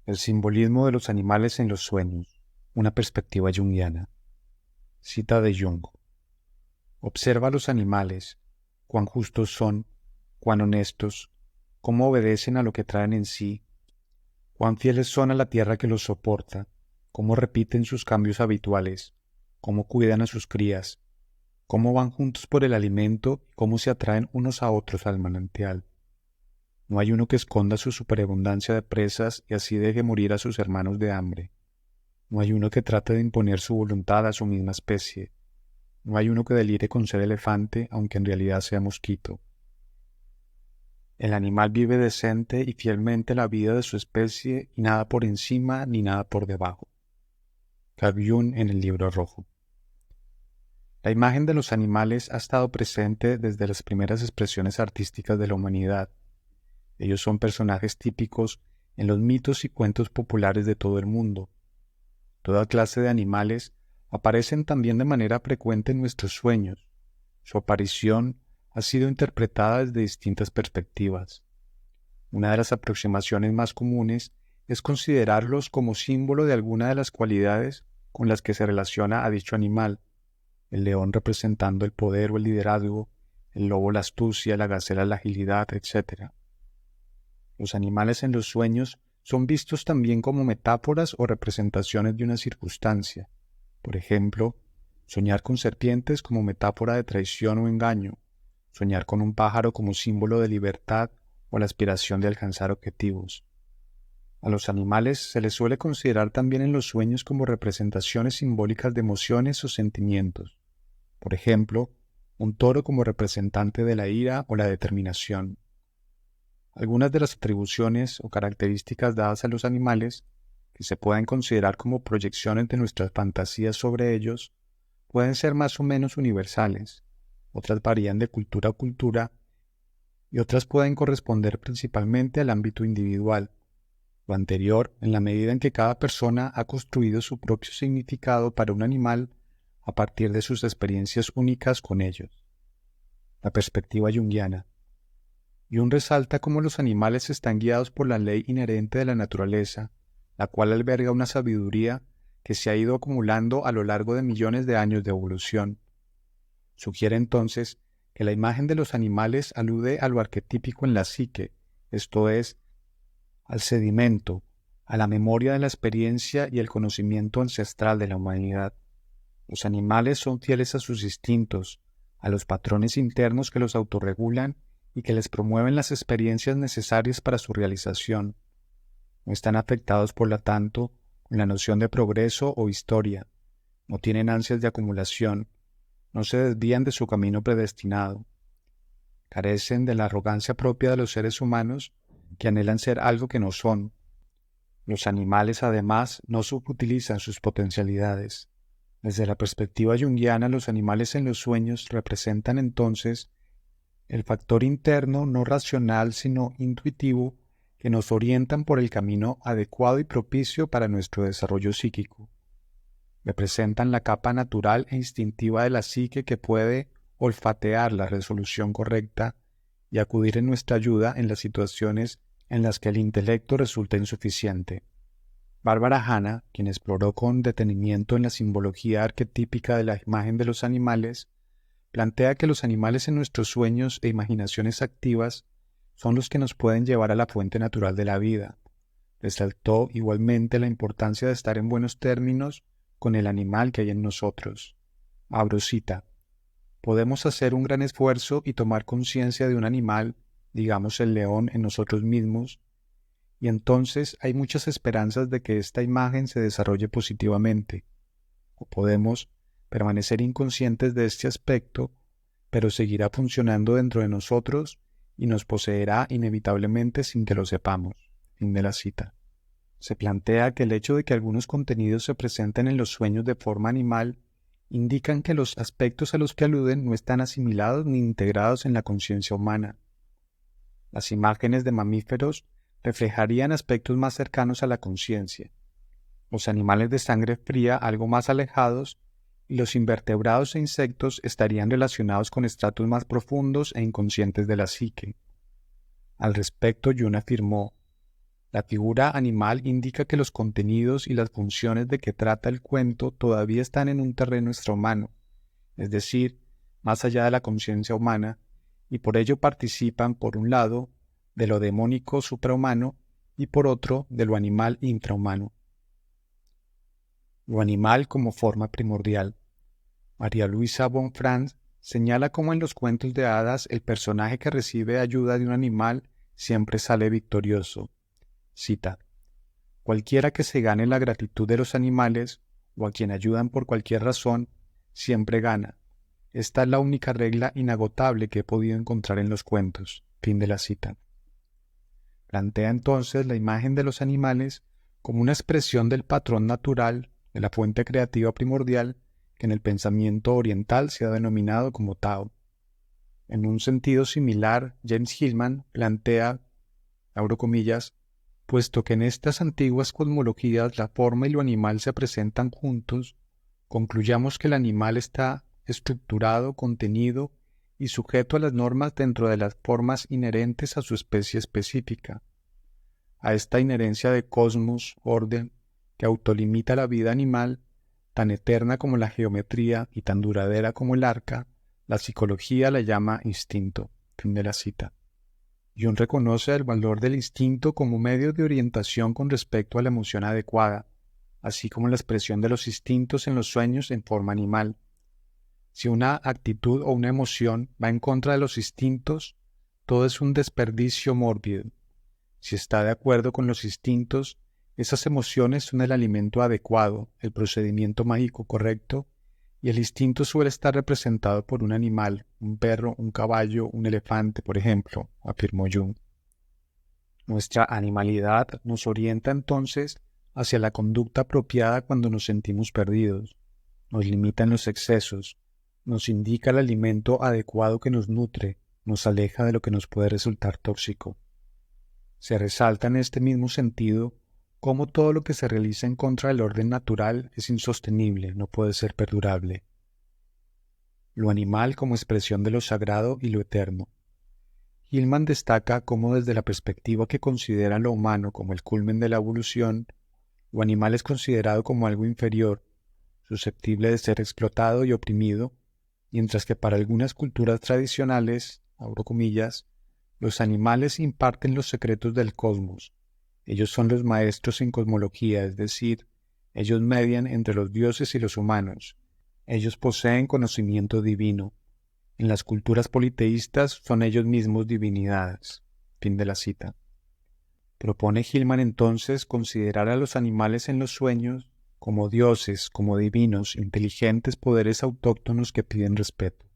El simbolismo de los animales en los sueños, una perspectiva junguiana. Cita de Jung. Observa a los animales, cuán justos son, cuán honestos, cómo obedecen a lo que traen en sí, cuán fieles son a la tierra que los soporta, cómo repiten sus cambios habituales, cómo cuidan a sus crías, cómo van juntos por el alimento y cómo se atraen unos a otros al manantial. No hay uno que esconda su superabundancia de presas y así deje morir a sus hermanos de hambre. No hay uno que trate de imponer su voluntad a su misma especie. No hay uno que delire con ser elefante, aunque en realidad sea mosquito. El animal vive decente y fielmente la vida de su especie y nada por encima ni nada por debajo. Carl Jung en el Libro Rojo. La imagen de los animales ha estado presente desde las primeras expresiones artísticas de la humanidad. Ellos son personajes típicos en los mitos y cuentos populares de todo el mundo. Toda clase de animales aparecen también de manera frecuente en nuestros sueños. Su aparición ha sido interpretada desde distintas perspectivas. Una de las aproximaciones más comunes es considerarlos como símbolo de alguna de las cualidades con las que se relaciona a dicho animal, el león representando el poder o el liderazgo, el lobo la astucia, la gacela la agilidad, etc. Los animales en los sueños son vistos también como metáforas o representaciones de una circunstancia. Por ejemplo, soñar con serpientes como metáfora de traición o engaño, soñar con un pájaro como símbolo de libertad o la aspiración de alcanzar objetivos. A los animales se les suele considerar también en los sueños como representaciones simbólicas de emociones o sentimientos. Por ejemplo, un toro como representante de la ira o la determinación. Algunas de las atribuciones o características dadas a los animales, que se pueden considerar como proyecciones de nuestras fantasías sobre ellos, pueden ser más o menos universales, otras varían de cultura a cultura y otras pueden corresponder principalmente al ámbito individual, lo anterior en la medida en que cada persona ha construido su propio significado para un animal a partir de sus experiencias únicas con ellos. La perspectiva junguiana. Jung resalta cómo los animales están guiados por la ley inherente de la naturaleza, la cual alberga una sabiduría que se ha ido acumulando a lo largo de millones de años de evolución. Sugiere entonces que la imagen de los animales alude a lo arquetípico en la psique, esto es, al sedimento, a la memoria de la experiencia y el conocimiento ancestral de la humanidad. Los animales son fieles a sus instintos, a los patrones internos que los autorregulan y que les promueven las experiencias necesarias para su realización. No están afectados, por lo tanto, con la noción de progreso o historia. No tienen ansias de acumulación. No se desvían de su camino predestinado. Carecen de la arrogancia propia de los seres humanos que anhelan ser algo que no son. Los animales, además, no subutilizan sus potencialidades. Desde la perspectiva junguiana, los animales en los sueños representan entonces el factor interno no racional sino intuitivo que nos orientan por el camino adecuado y propicio para nuestro desarrollo psíquico. Representan la capa natural e instintiva de la psique que puede olfatear la resolución correcta y acudir en nuestra ayuda en las situaciones en las que el intelecto resulta insuficiente. Barbara Hanna, quien exploró con detenimiento en la simbología arquetípica de la imagen de los animales, plantea que los animales en nuestros sueños e imaginaciones activas son los que nos pueden llevar a la fuente natural de la vida. Resaltó igualmente la importancia de estar en buenos términos con el animal que hay en nosotros. Abro cita. Podemos hacer un gran esfuerzo y tomar conciencia de un animal, digamos el león, en nosotros mismos, y entonces hay muchas esperanzas de que esta imagen se desarrolle positivamente. O podemos permanecer inconscientes de este aspecto, pero seguirá funcionando dentro de nosotros y nos poseerá inevitablemente sin que lo sepamos. Fin de la cita. Se plantea que el hecho de que algunos contenidos se presenten en los sueños de forma animal indican que los aspectos a los que aluden no están asimilados ni integrados en la conciencia humana. Las imágenes de mamíferos reflejarían aspectos más cercanos a la conciencia, los animales de sangre fría algo más alejados y los invertebrados e insectos estarían relacionados con estratos más profundos e inconscientes de la psique. Al respecto, Jung afirmó: La figura animal indica que los contenidos y las funciones de que trata el cuento todavía están en un terreno extrahumano, es decir, más allá de la conciencia humana, y por ello participan, por un lado, de lo demónico suprahumano y por otro, de lo animal infrahumano. Lo animal como forma primordial. María Luisa von Franz señala cómo en los cuentos de hadas el personaje que recibe ayuda de un animal siempre sale victorioso. Cita: cualquiera que se gane la gratitud de los animales, o a quien ayudan por cualquier razón, siempre gana. Esta es la única regla inagotable que he podido encontrar en los cuentos. Fin de la cita. Plantea entonces la imagen de los animales como una expresión del patrón natural, de la fuente creativa primordial, que en el pensamiento oriental se ha denominado como Tao. En un sentido similar, James Hillman plantea, abro comillas, puesto que en estas antiguas cosmologías la forma y lo animal se presentan juntos, concluyamos que el animal está estructurado, contenido y sujeto a las normas dentro de las formas inherentes a su especie específica. A esta inherencia de cosmos, orden, que autolimita la vida animal, tan eterna como la geometría y tan duradera como el arca, la psicología la llama instinto. Fin de la cita. Jung reconoce el valor del instinto como medio de orientación con respecto a la emoción adecuada, así como la expresión de los instintos en los sueños en forma animal. Si una actitud o una emoción va en contra de los instintos, todo es un desperdicio mórbido. Si está de acuerdo con los instintos, esas emociones son el alimento adecuado, el procedimiento mágico correcto, y el instinto suele estar representado por un animal, un perro, un caballo, un elefante, por ejemplo, afirmó Jung. Nuestra animalidad nos orienta entonces hacia la conducta apropiada cuando nos sentimos perdidos, nos limita en los excesos, nos indica el alimento adecuado que nos nutre, nos aleja de lo que nos puede resultar tóxico. Se resalta en este mismo sentido cómo todo lo que se realiza en contra del orden natural es insostenible, no puede ser perdurable. Lo animal como expresión de lo sagrado y lo eterno. Hillman destaca cómo desde la perspectiva que considera lo humano como el culmen de la evolución, lo animal es considerado como algo inferior, susceptible de ser explotado y oprimido, mientras que para algunas culturas tradicionales, abro comillas, los animales imparten los secretos del cosmos. Ellos son los maestros en cosmología, es decir, ellos median entre los dioses y los humanos. Ellos poseen conocimiento divino. En las culturas politeístas son ellos mismos divinidades. Fin de la cita. Propone Hillman entonces considerar a los animales en los sueños como dioses, como divinos, inteligentes poderes autóctonos que piden respeto.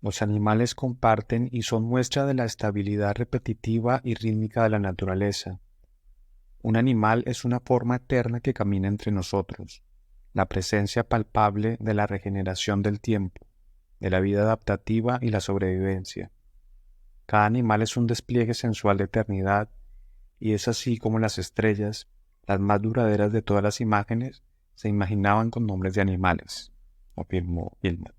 Los animales comparten y son muestra de la estabilidad repetitiva y rítmica de la naturaleza. Un animal es una forma eterna que camina entre nosotros, la presencia palpable de la regeneración del tiempo, de la vida adaptativa y la sobrevivencia. Cada animal es un despliegue sensual de eternidad, y es así como las estrellas, las más duraderas de todas las imágenes, se imaginaban con nombres de animales, afirmó Hillman.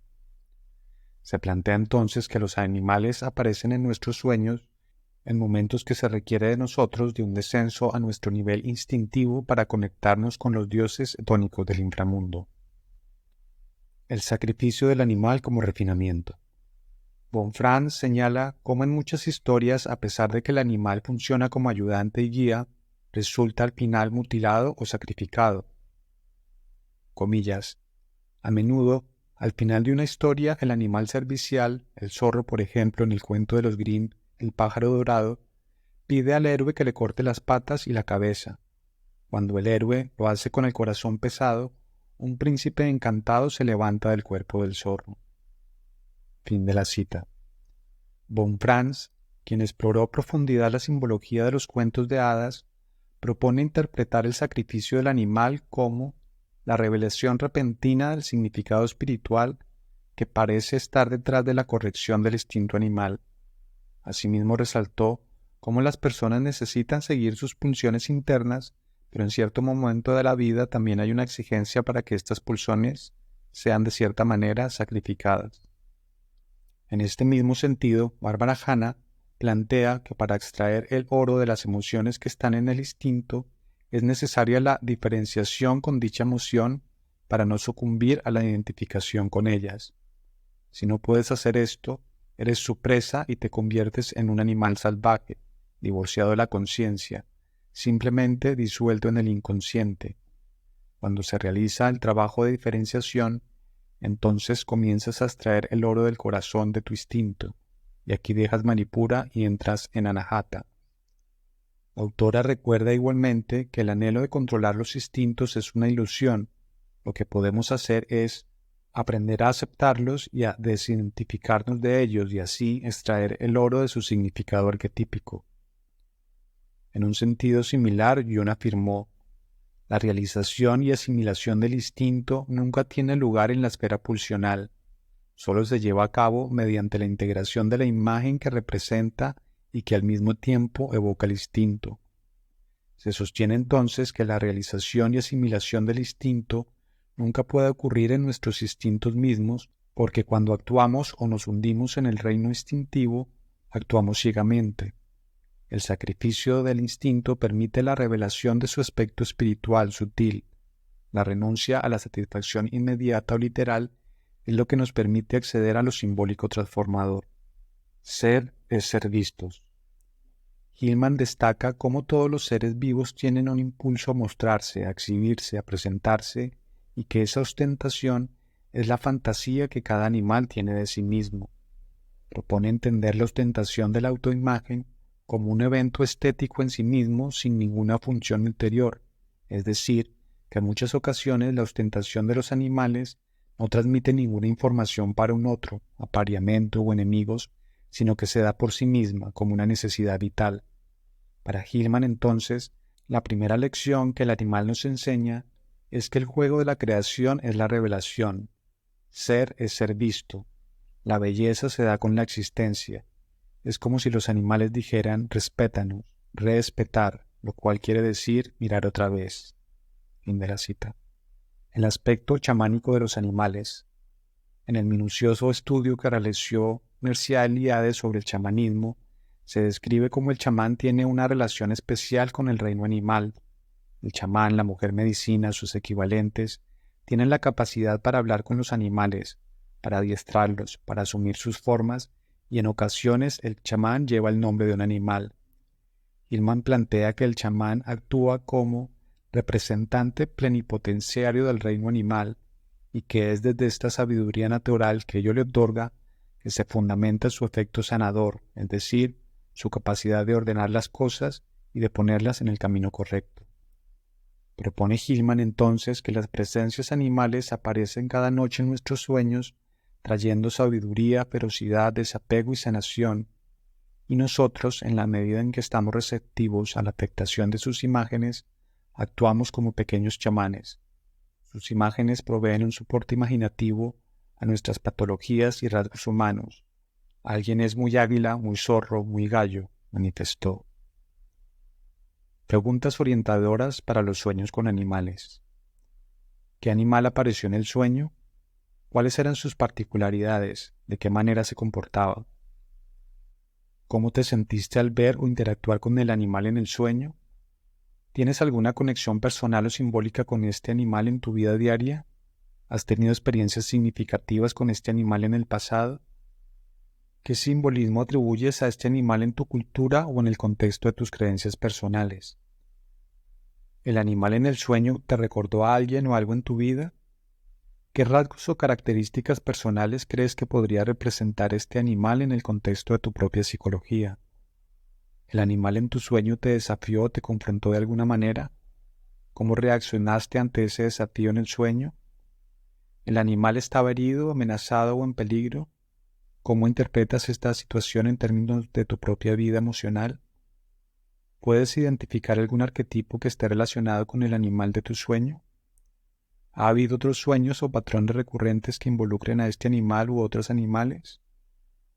Se plantea entonces que los animales aparecen en nuestros sueños en momentos que se requiere de nosotros de un descenso a nuestro nivel instintivo para conectarnos con los dioses tónicos del inframundo. El sacrificio del animal como refinamiento. Von Franz señala cómo en muchas historias, a pesar de que el animal funciona como ayudante y guía, resulta al final mutilado o sacrificado. Comillas. A menudo, al final de una historia, el animal servicial, el zorro por ejemplo en el cuento de los Grimm, el pájaro dorado, pide al héroe que le corte las patas y la cabeza. Cuando el héroe lo hace con el corazón pesado, un príncipe encantado se levanta del cuerpo del zorro. Fin de la cita. Von Franz, quien exploró a profundidad la simbología de los cuentos de hadas, propone interpretar el sacrificio del animal como la revelación repentina del significado espiritual que parece estar detrás de la corrección del instinto animal. Asimismo resaltó cómo las personas necesitan seguir sus pulsiones internas, pero en cierto momento de la vida también hay una exigencia para que estas pulsiones sean de cierta manera sacrificadas. En este mismo sentido, Barbara Hanna plantea que para extraer el oro de las emociones que están en el instinto es necesaria la diferenciación con dicha emoción para no sucumbir a la identificación con ellas. Si no puedes hacer esto, eres su presa y te conviertes en un animal salvaje, divorciado de la conciencia, simplemente disuelto en el inconsciente. Cuando se realiza el trabajo de diferenciación, entonces comienzas a extraer el oro del corazón de tu instinto, y aquí dejas Manipura y entras en Anahata. La autora recuerda igualmente que el anhelo de controlar los instintos es una ilusión. Lo que podemos hacer es aprender a aceptarlos y a desidentificarnos de ellos y así extraer el oro de su significado arquetípico. En un sentido similar, Jung afirmó: la realización y asimilación del instinto nunca tiene lugar en la esfera pulsional, solo se lleva a cabo mediante la integración de la imagen que representa y que al mismo tiempo evoca el instinto. Se sostiene entonces que la realización y asimilación del instinto nunca puede ocurrir en nuestros instintos mismos, porque cuando actuamos o nos hundimos en el reino instintivo, actuamos ciegamente. El sacrificio del instinto permite la revelación de su aspecto espiritual sutil. La renuncia a la satisfacción inmediata o literal es lo que nos permite acceder a lo simbólico transformador. Ser es ser vistos. Hillman destaca cómo todos los seres vivos tienen un impulso a mostrarse, a exhibirse, a presentarse, y que esa ostentación es la fantasía que cada animal tiene de sí mismo. Propone entender la ostentación de la autoimagen como un evento estético en sí mismo sin ninguna función ulterior, es decir, que en muchas ocasiones la ostentación de los animales no transmite ninguna información para un otro, apareamiento o enemigos, sino que se da por sí misma como una necesidad vital. Para Hillman, entonces, la primera lección que el animal nos enseña es que el juego de la creación es la revelación. Ser es ser visto. La belleza se da con la existencia. Es como si los animales dijeran: respétanos, respetar, lo cual quiere decir mirar otra vez. Fin de la cita. El aspecto chamánico de los animales. En el minucioso estudio que realizó Mircea Eliade sobre el chamanismo, se describe cómo el chamán tiene una relación especial con el reino animal. El chamán, la mujer medicina, sus equivalentes, tienen la capacidad para hablar con los animales, para adiestrarlos, para asumir sus formas, y en ocasiones el chamán lleva el nombre de un animal. Hillman plantea que el chamán actúa como representante plenipotenciario del reino animal, y que es desde esta sabiduría natural que ello le otorga que se fundamenta su efecto sanador, es decir, su capacidad de ordenar las cosas y de ponerlas en el camino correcto. Propone Hillman entonces que las presencias animales aparecen cada noche en nuestros sueños, trayendo sabiduría, ferocidad, desapego y sanación, y nosotros, en la medida en que estamos receptivos a la afectación de sus imágenes, actuamos como pequeños chamanes. Sus imágenes proveen un soporte imaginativo a nuestras patologías y rasgos humanos. Alguien es muy águila, muy zorro, muy gallo, manifestó. Preguntas orientadoras para los sueños con animales. ¿Qué animal apareció en el sueño? ¿Cuáles eran sus particularidades? ¿De qué manera se comportaba? ¿Cómo te sentiste al ver o interactuar con el animal en el sueño? ¿Tienes alguna conexión personal o simbólica con este animal en tu vida diaria? ¿Has tenido experiencias significativas con este animal en el pasado? ¿Qué simbolismo atribuyes a este animal en tu cultura o en el contexto de tus creencias personales? ¿El animal en el sueño te recordó a alguien o algo en tu vida? ¿Qué rasgos o características personales crees que podría representar este animal en el contexto de tu propia psicología? ¿El animal en tu sueño te desafió o te confrontó de alguna manera? ¿Cómo reaccionaste ante ese desafío en el sueño? ¿El animal estaba herido, amenazado o en peligro? ¿Cómo interpretas esta situación en términos de tu propia vida emocional? ¿Puedes identificar algún arquetipo que esté relacionado con el animal de tu sueño? ¿Ha habido otros sueños o patrones recurrentes que involucren a este animal u otros animales?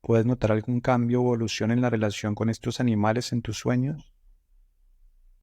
¿Puedes notar algún cambio o evolución en la relación con estos animales en tus sueños?